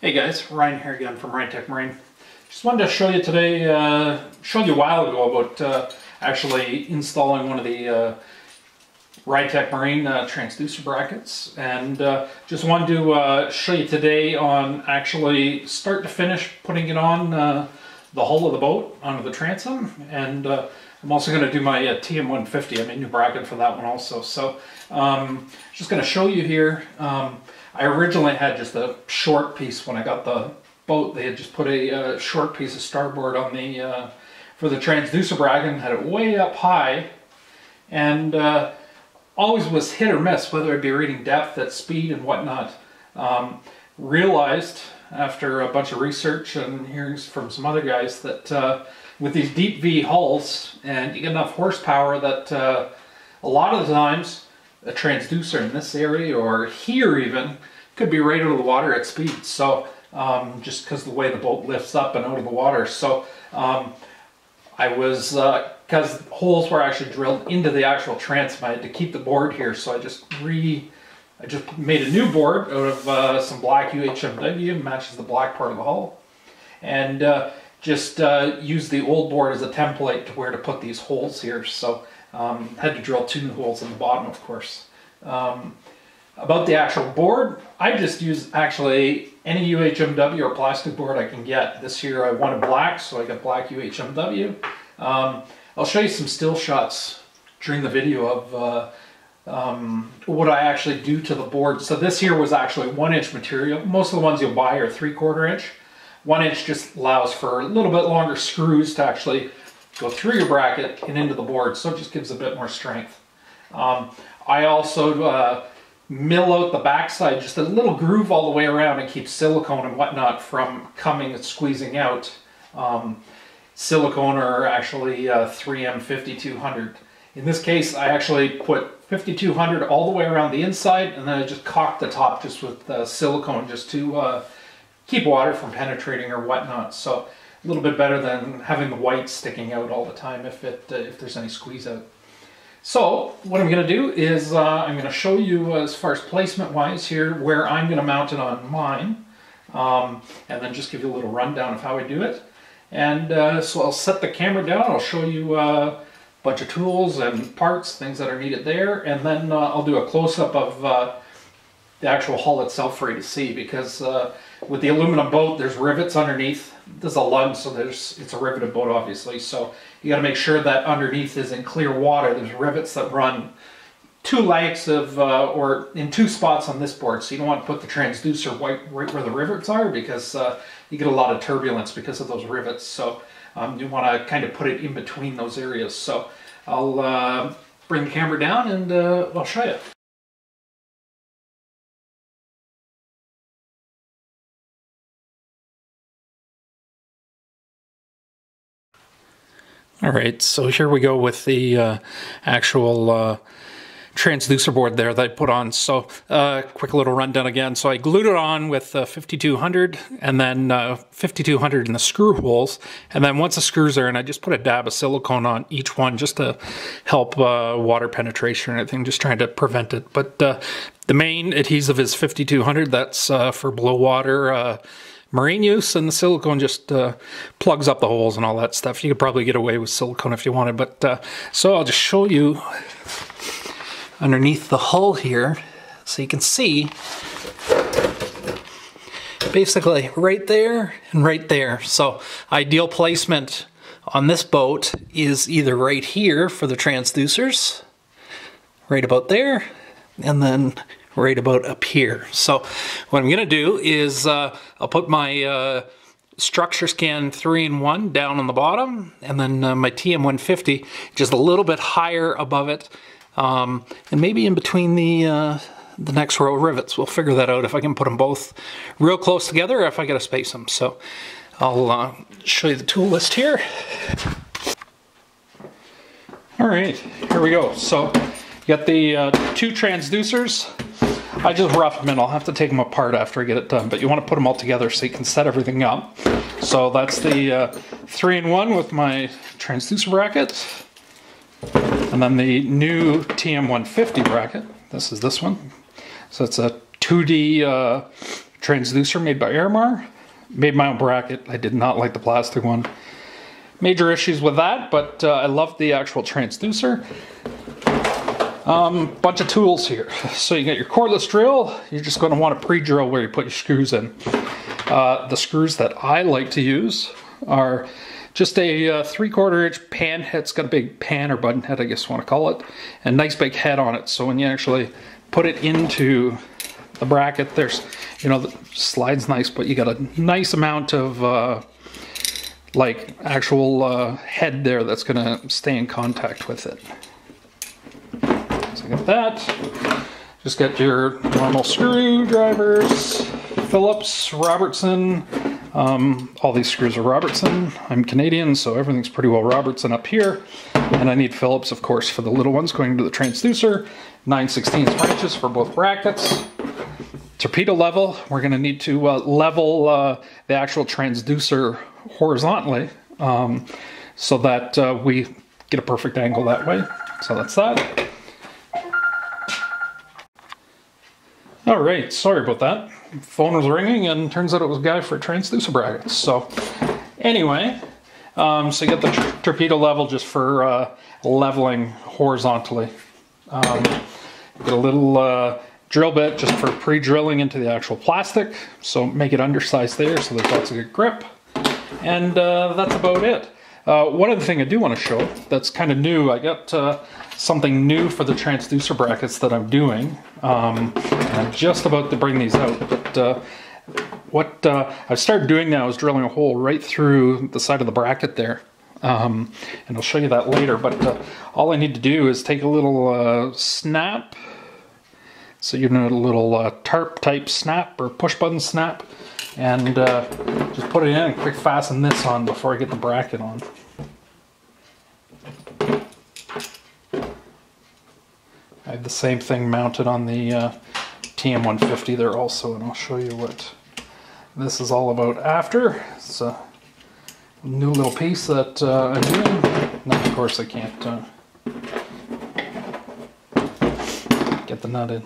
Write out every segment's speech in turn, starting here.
Hey guys, Ryan here again from RyTek Marine. Just wanted to show you today, showed you a while ago about actually installing one of the RyTek Marine transducer brackets, and just wanted to show you today on actually start to finish putting it on the hull of the boat onto the transom. And I'm also going to do my TM150. I made a new bracket for that one also. So just going to show you here. I originally had just a short piece when I got the boat. They had just put a short piece of starboard on the for the transducer bracket and had it way up high, and always was hit or miss whether I'd be reading depth at speed and whatnot. Realized after a bunch of research and hearing from some other guys that with these deep V hulls, and you get enough horsepower that a lot of the times a transducer in this area or here even could be right out of the water at speed. So just because the way the boat lifts up and out of the water. So I was, because holes were actually drilled into the actual transom, I had to keep the board here. So I just made a new board out of some black UHMW, matches the black part of the hull, and just used the old board as a template to where to put these holes here. So had to drill 2 new holes in the bottom, of course. About the actual board, I just use actually any UHMW or plastic board I can get. This year I wanted black, so I got black UHMW. I'll show you some still shots during the video of what I actually do to the board. So this here was actually 1-inch material. Most of the ones you'll buy are 3/4 inch. 1 inch just allows for a little bit longer screws to actually go through your bracket and into the board, so it just gives a bit more strength. I also mill out the backside, just a little groove all the way around, and keep silicone and whatnot from coming and squeezing out. Silicone or actually 3M 5200. In this case, I actually put 5200 all the way around the inside, and then I just caulked the top just with silicone just to keep water from penetrating or whatnot. So a little bit better than having the white sticking out all the time if there's any squeeze out. So what I'm going to do is I'm going to show you as far as placement wise here where I'm going to mount it on mine, and then just give you a little rundown of how I do it. And so I'll set the camera down, I'll show you a bunch of tools and parts, things that are needed there, and then I'll do a close-up of the actual hull itself for you to see, because with the aluminum boat there's rivets underneath. There's a lug, so it's a riveted boat obviously, so you got to make sure that underneath is in clear water. There's rivets that run 2 lengths of or in 2 spots on this board, so you don't want to put the transducer right where the rivets are, because you get a lot of turbulence because of those rivets. So you want to kind of put it in between those areas. So I'll bring the camera down and I'll show you. All right, so here we go with the actual transducer board there that I put on. So quick little rundown again. So I glued it on with 5200 and then 5200 in the screw holes. And then once the screws are in, I just put a dab of silicone on each one just to help water penetration or anything, just trying to prevent it. But the main adhesive is 5200. That's for below water marine use, and the silicone just plugs up the holes and all that stuff. You could probably get away with silicone if you wanted, but so I'll just show you underneath the hull here so you can see basically right there and right there. So ideal placement on this boat is either right here for the transducers, right about there, and then right about up here. So what I'm gonna do is I'll put my structure scan 3-in-1 down on the bottom, and then my TM150 just a little bit higher above it, and maybe in between the next row of rivets. We'll figure that out if I can put them both real close together or if I gotta space them. So I'll show you the tool list here. All right, here we go. So you got the 2 transducers. I just roughed them in. I'll have to take them apart after I get it done, but you want to put them all together so you can set everything up. So that's the 3-in-1 with my transducer bracket, and then the new TM150 bracket. This is this one. So it's a 2D transducer made by Airmar. Made my own bracket. I did not like the plastic one. Major issues with that, but I love the actual transducer. Bunch of tools here. So you got your cordless drill. You're just going to want to pre-drill where you put your screws in. The screws that I like to use are just a 3/4 inch pan head. It's got a big pan or button head, I guess you want to call it, and nice big head on it. So when you actually put it into the bracket, there's, you know, the slide's nice, but you got a nice amount of like actual head there that's going to stay in contact with it. So get that. Just get your normal screwdrivers, Phillips, Robertson. All these screws are Robertson. I'm Canadian, so everything's pretty well Robertson up here. And I need Phillips, of course, for the little ones going into the transducer. 9/16 wrenches for both brackets. Torpedo level. We're going to need to level the actual transducer horizontally so that we get a perfect angle that way. So that's that. All right, sorry about that. Phone was ringing and turns out it was a guy for transducer brackets. So anyway, so you get the torpedo level just for leveling horizontally. Get a little drill bit just for pre-drilling into the actual plastic. So make it undersized there so there's lots of good grip. And that's about it. One other thing I do want to show that's kind of new, I got something new for the transducer brackets that I'm doing. And I'm just about to bring these out, but what I've started doing now is drilling a hole right through the side of the bracket there. And I'll show you that later, but all I need to do is take a little snap. So you know, a little tarp type snap or push button snap, and just put it in and quick fasten this on before I get the bracket on. I have the same thing mounted on the TM150 there also, and I'll show you what this is all about after. It's a new little piece that I'm doing. Now, of course, I can't get the nut in.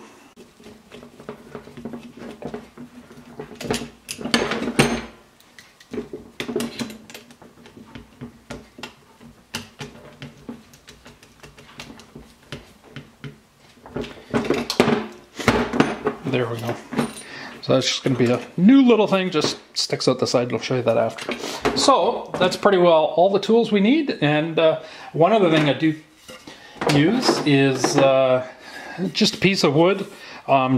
There we go. So that's just going to be a new little thing, just sticks out the side. I'll show you that after. So that's pretty well all the tools we need. And one other thing I do use is just a piece of wood,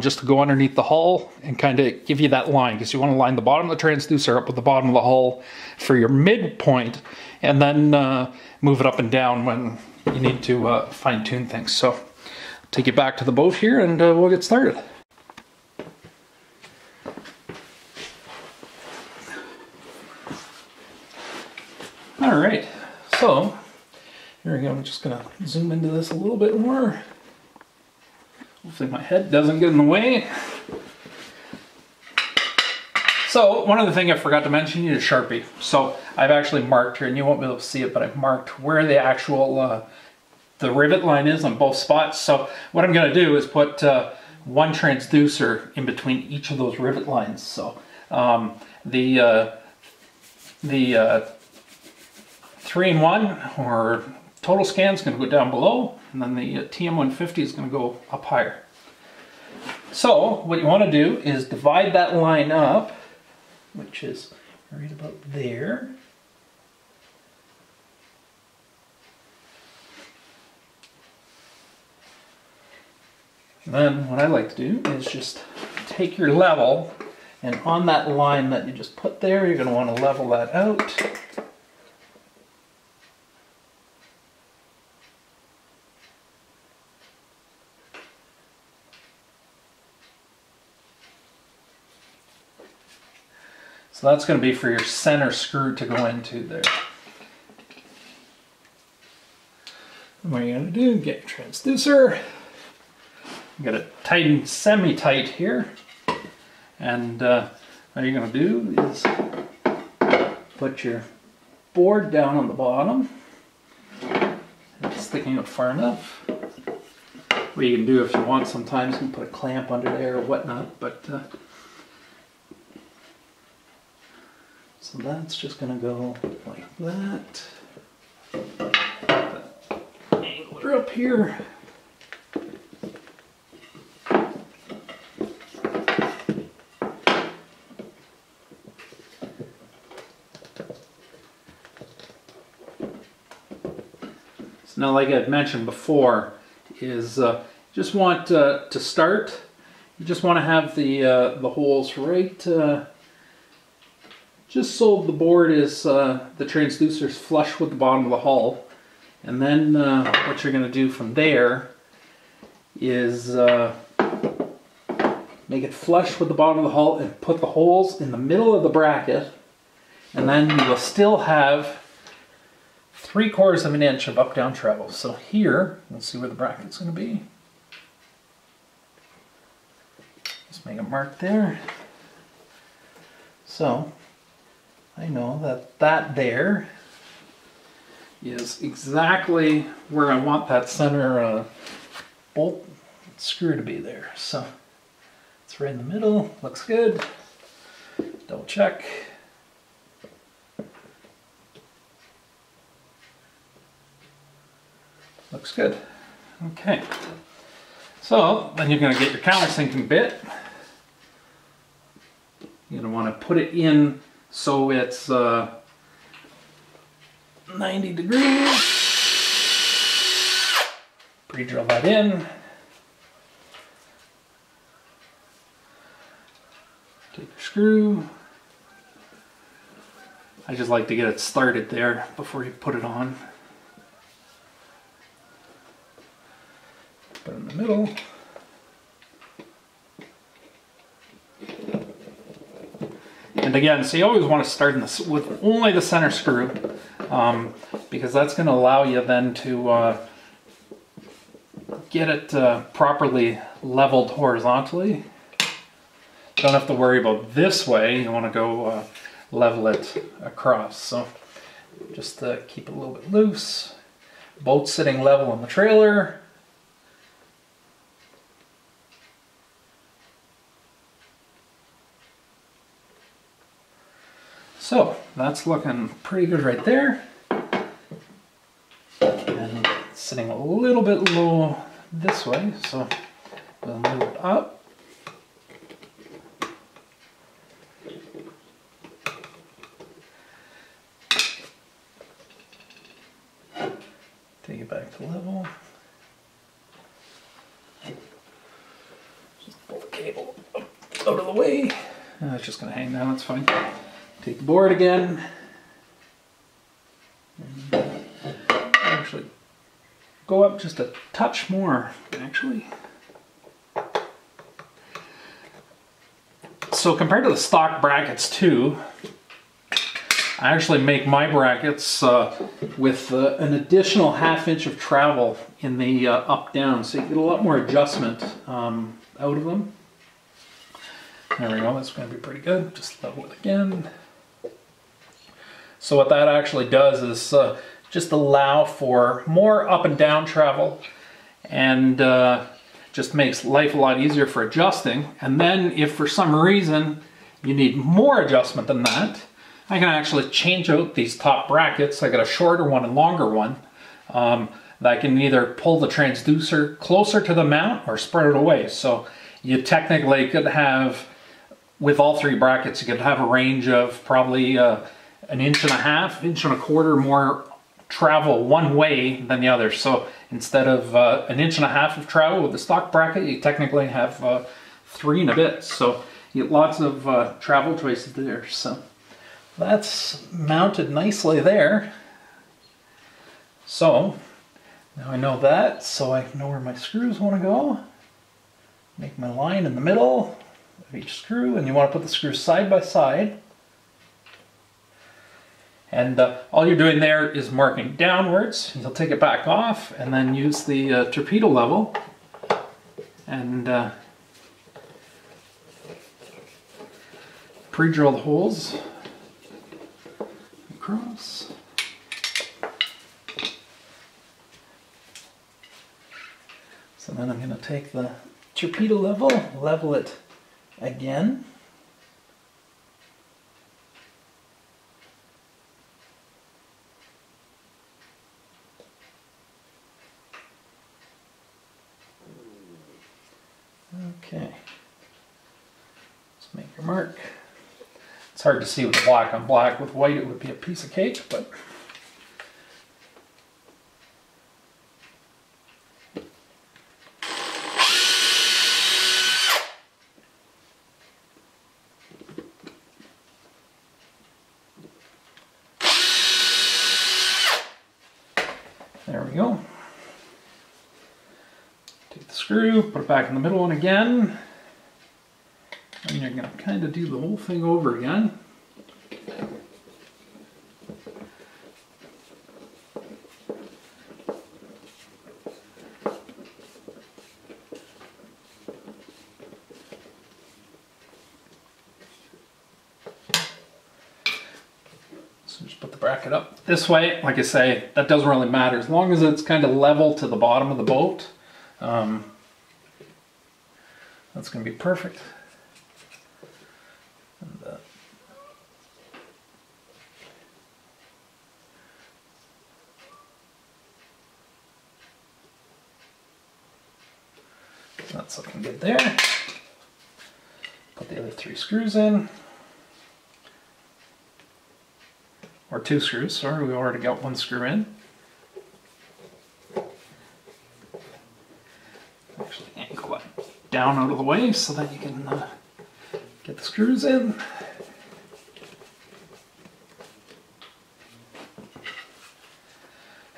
just to go underneath the hull and kind of give you that line, because you want to line the bottom of the transducer up with the bottom of the hull for your midpoint, and then move it up and down when you need to fine tune things. So I'll take you back to the boat here and we'll get started. All right, so here we go. I'm just gonna zoom into this a little bit more. Hopefully my head doesn't get in the way. So one other thing I forgot to mention, you need a Sharpie. So I've actually marked here, and you won't be able to see it, but I've marked where the actual the rivet line is on both spots. So what I'm gonna do is put one transducer in between each of those rivet lines. So the 3-in-1 or total scan is going to go down below, and then the TM150 is going to go up higher. So what you want to do is divide that line up, which is right about there. And then what I like to do is just take your level, and on that line that you just put there, you're going to want to level that out. So that's going to be for your center screw to go into there. And what you're going to do, get your transducer. You got it tighten semi-tight here. And what you're going to do is put your board down on the bottom. It's sticking out far enough. What you can do if you want, sometimes you can put a clamp under there or whatnot, but So that's just going to go like that. Angle her up here. So now, like I had mentioned before, is just want to start. You just want to have the holes right, just so the board is the transducer is flush with the bottom of the hull, and then what you're going to do from there is make it flush with the bottom of the hull and put the holes in the middle of the bracket, and then you will still have 3/4 of an inch of up-down travel. So here, let's see where the bracket's going to be. Just make a mark there. So I know that that there is exactly where I want that center bolt screw to be there. So it's right in the middle, looks good. Double check. Looks good. Okay. So then you're going to get your countersinking bit. You're going to want to put it in so it's 90 degrees. Pre-drill that in. Take your screw. I just like to get it started there before you put it on. Put it in the middle. And again, so you always want to start in this with only the center screw, because that's going to allow you then to get it properly leveled horizontally. Don't have to worry about this way. You want to go level it across. So just keep it a little bit loose. Both sitting level on the trailer. So that's looking pretty good right there. And sitting a little bit low this way, so we'll move it up. Take it back to level. Just pull the cable out of the way. It's just going to hang down, that's fine. Take the board again, and actually go up just a touch more, actually. So compared to the stock brackets too, I actually make my brackets with an additional 1/2 inch of travel in the up-down, so you get a lot more adjustment out of them. There we go, that's going to be pretty good. Just level it again. So what that actually does is just allow for more up and down travel, and just makes life a lot easier for adjusting. And then if for some reason you need more adjustment than that, I can actually change out these top brackets. I got a shorter one and longer one that I can either pull the transducer closer to the mount or spread it away. So you technically could have, with all 3 brackets, you could have a range of probably 1.5 inches, 1.25 inches more travel one way than the other. So instead of 1.5 inches of travel with the stock bracket, you technically have 3 and a bit. So you get lots of travel choices there. So that's mounted nicely there. So now I know that, so I know where my screws want to go. Make my line in the middle of each screw, and you want to put the screws side by side. And all you're doing there is marking downwards. You'll take it back off and then use the torpedo level and pre-drill the holes across. So then I'm going to take the torpedo level it again. Okay. Let's make your mark. It's hard to see with black on black. With white it would be a piece of cake, but there we go. Take the screw, put it back in the middle one again. And you're going to kind of do the whole thing over again. So just put the bracket up this way. Like I say, that doesn't really matter. As long as it's kind of level to the bottom of the boat, that's going to be perfect. And, that's looking good there. Put the other 3 screws in. Or 2 screws, sorry, we already got 1 screw in. Actually angle that down out of the way so that you can get the screws in.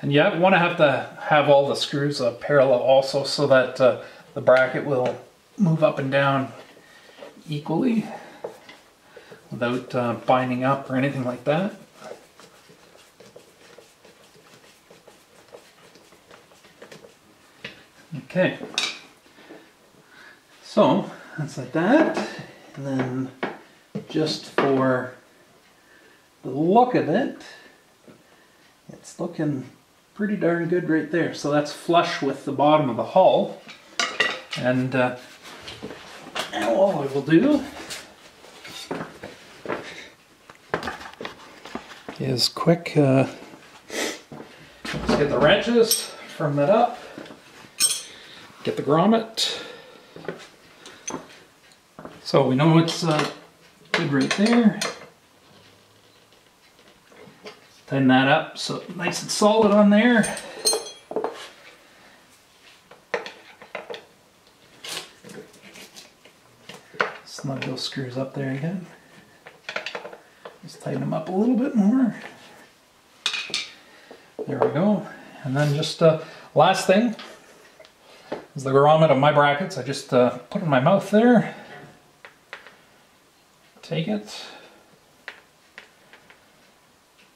And you want to have all the screws parallel also so that the bracket will move up and down equally without binding up or anything like that. Okay, so that's like that, and then just for the look of it, it's looking pretty darn good right there. So that's flush with the bottom of the hull, and now all I will do is quick, let's get the wrenches, firm that up. Get the grommet. So we know it's good right there. Tighten that up so nice and solid on there. Snug those screws up there again. Just tighten them up a little bit more. There we go. And then just last thing is the grommet of my brackets. I just put it in my mouth there. Take it.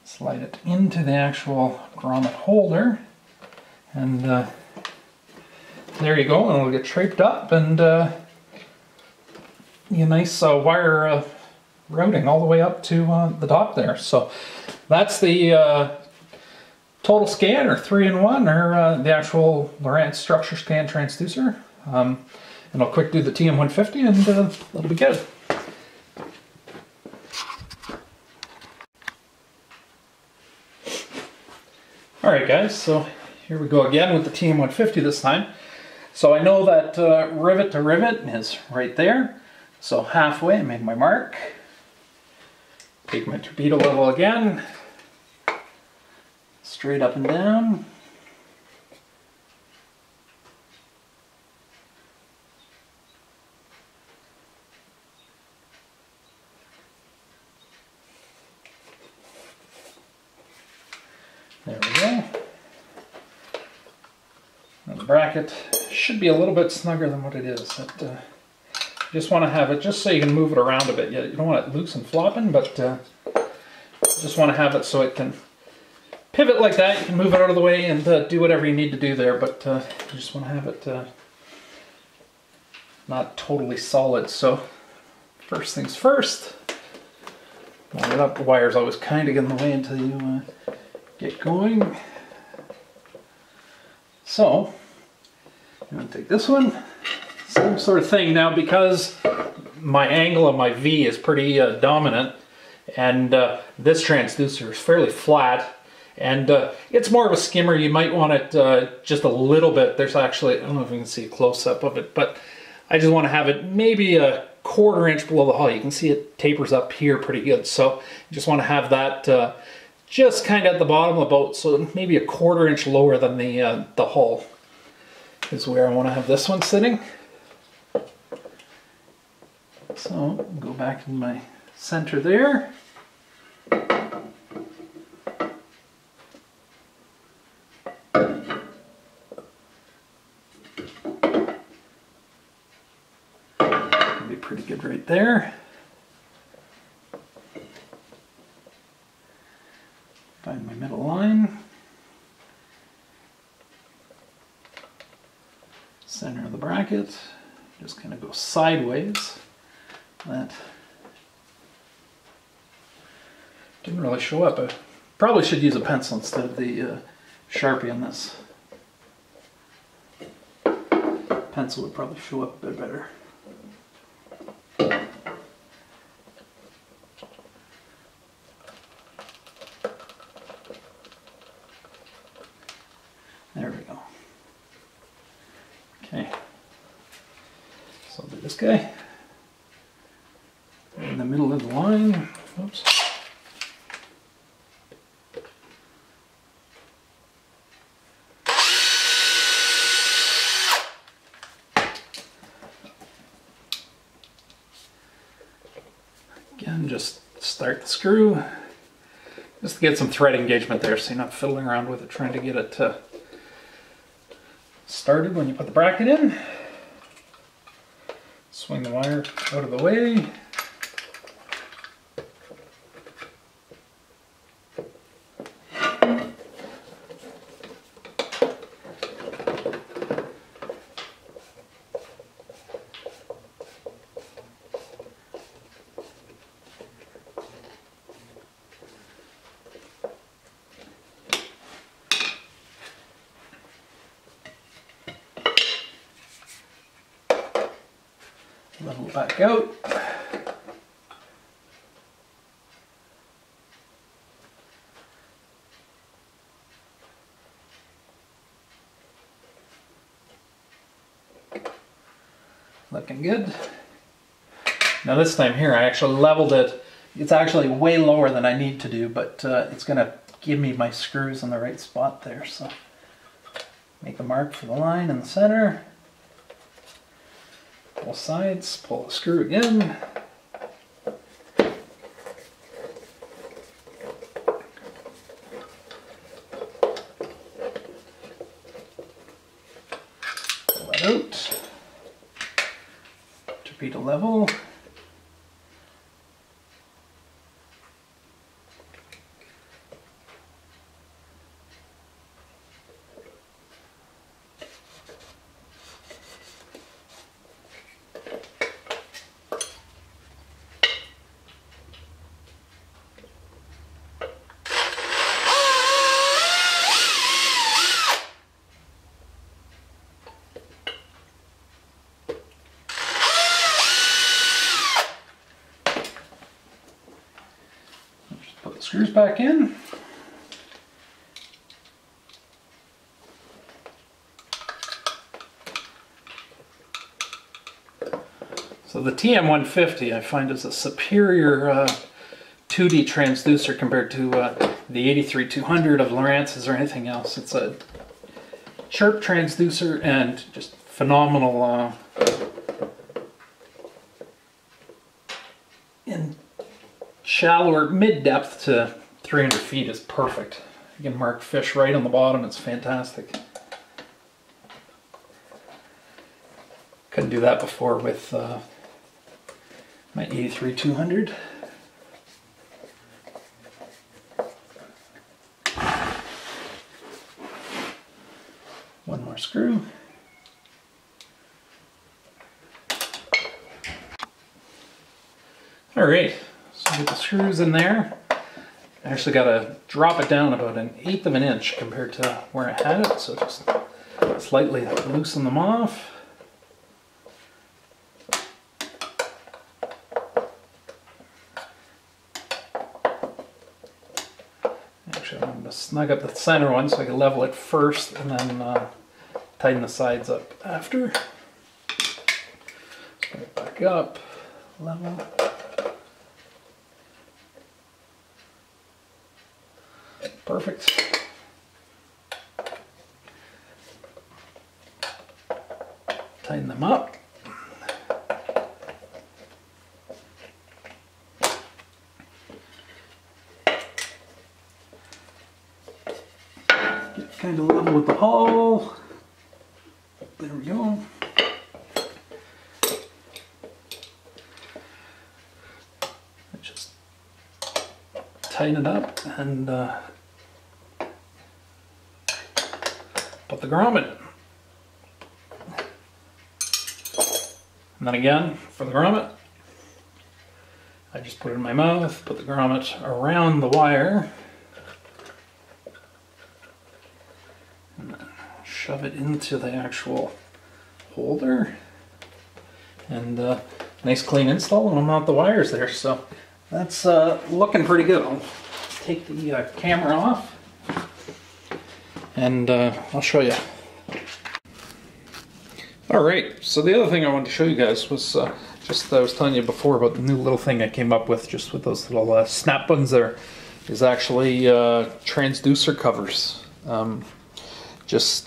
Slide it into the actual grommet holder. And there you go. And it'll get shaped up and a nice wire routing all the way up to the top there. So that's the total scan, or 3-in-1, or the actual Lowrance structure scan transducer. And I'll quick do the TM150 and that'll be good. Alright guys, so here we go again with the TM150 this time. So I know that rivet to rivet is right there. So halfway I made my mark. Take my torpedo level again. Straight up and down. There we go. And the bracket should be a little bit snugger than what it is. But, you just want to have it just so you can move it around a bit. You don't want it loose and flopping, but just want to have it so it can pivot like that. You can move it out of the way and do whatever you need to do there, but you just want to have it not totally solid. So first things first, line it up. The wire's always kind of get in the way until you get going. So I'm going to take this one, same sort of thing. Now because my angle of my V is pretty dominant, and this transducer is fairly flat, and it's more of a skimmer. You might want it just a little bit. There's actually, I don't know if you can see a close-up of it, but I just want to have it maybe a 1/4 inch below the hull. You can see it tapers up here pretty good. So I just want to have that just kind of at the bottom of the boat, so maybe a 1/4 inch lower than the hull is where I want to have this one sitting. So go back in my center there. Be pretty good right there. Find my middle line. Center of the bracket. Just kind of go sideways. That didn't really show up. I probably should use a pencil instead of the Sharpie on this. Pencil would probably show up a bit better. There we go. Okay. So I'll do this guy. In the middle of the line. Oops. Again, just start the screw. Just to get some thread engagement there so you're not fiddling around with it trying to get it started when you put the bracket in. Swing the wire out of the way. Level back out. Looking good. Now this time here I actually leveled it. It's actually way lower than I need to do, but it's going to give me my screws in the right spot there. So make a mark for the line in the center. Both sides, pull the screw again. Pull that out. Torpedo level. Put the screws back in. So the TM150 I find is a superior 2D transducer compared to the 83200 of Lowrance's or anything else. It's a sharp transducer and just phenomenal in shallower mid-depth to 300 feet is perfect. You can mark fish right on the bottom. It's fantastic. Couldn't do that before with my 83200. One more screw. All right. So get the screws in there. I actually got to drop it down about 1/8 of an inch compared to where I had it, so just slightly loosen them off. Actually, I'm going to snug up the center one so I can level it first and then tighten the sides up after. back up, level. Perfect. Tighten them up. Get kind of level with the hull. There we go. Just tighten it up and put the grommet in. And then again, for the grommet, I just put it in my mouth, put the grommet around the wire, and then shove it into the actual holder. And nice clean install, and I'll mount the wires there. So that's looking pretty good. I'll take the camera off, and I'll show you. Alright, so the other thing I wanted to show you guys was just I was telling you before about the new little thing I came up with just with those little snap buttons there, is actually transducer covers. It's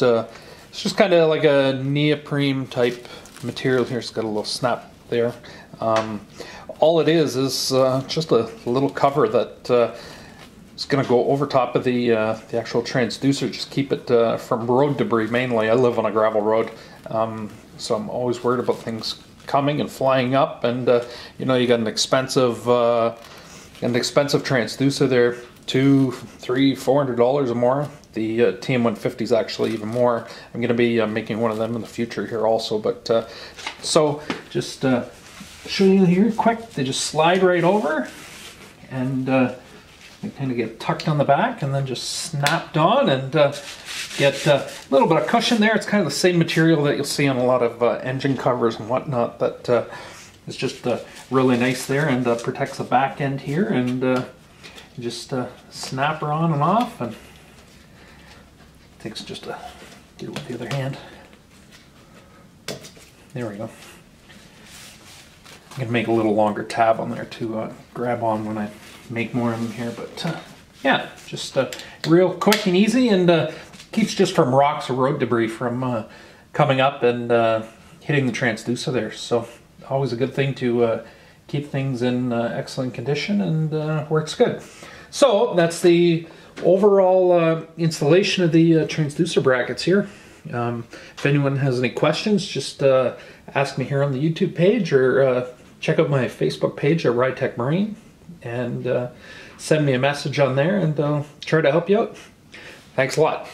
just kind of like a neoprene type material here. It's got a little snap there. All it is just a little cover that is going to go over top of the actual transducer, just keep it from road debris mainly. I live on a gravel road, so I'm always worried about things coming and flying up, and you know, you got an expensive transducer there, $200, $300, $400 or more. The TM150 is actually even more. I'm going to be making one of them in the future here also, but so just show you here quick. They just slide right over, and they kind of get tucked on the back and then just snapped on, and get a little bit of cushion there. It's kind of the same material that you'll see on a lot of engine covers and whatnot, but it's just really nice there, and protects the back end here, and you just snap her on and off, and it takes just a get it with the other hand. There we go. I'm going to make a little longer tab on there to grab on when I make more of them here, but yeah, just real quick and easy, and keeps just from rocks or road debris from coming up and hitting the transducer there. So always a good thing to keep things in excellent condition, and works good. So that's the overall installation of the transducer brackets here. If anyone has any questions, just ask me here on the YouTube page, or check out my Facebook page at RyTek Marine, and send me a message on there, and I'll try to help you out. Thanks a lot.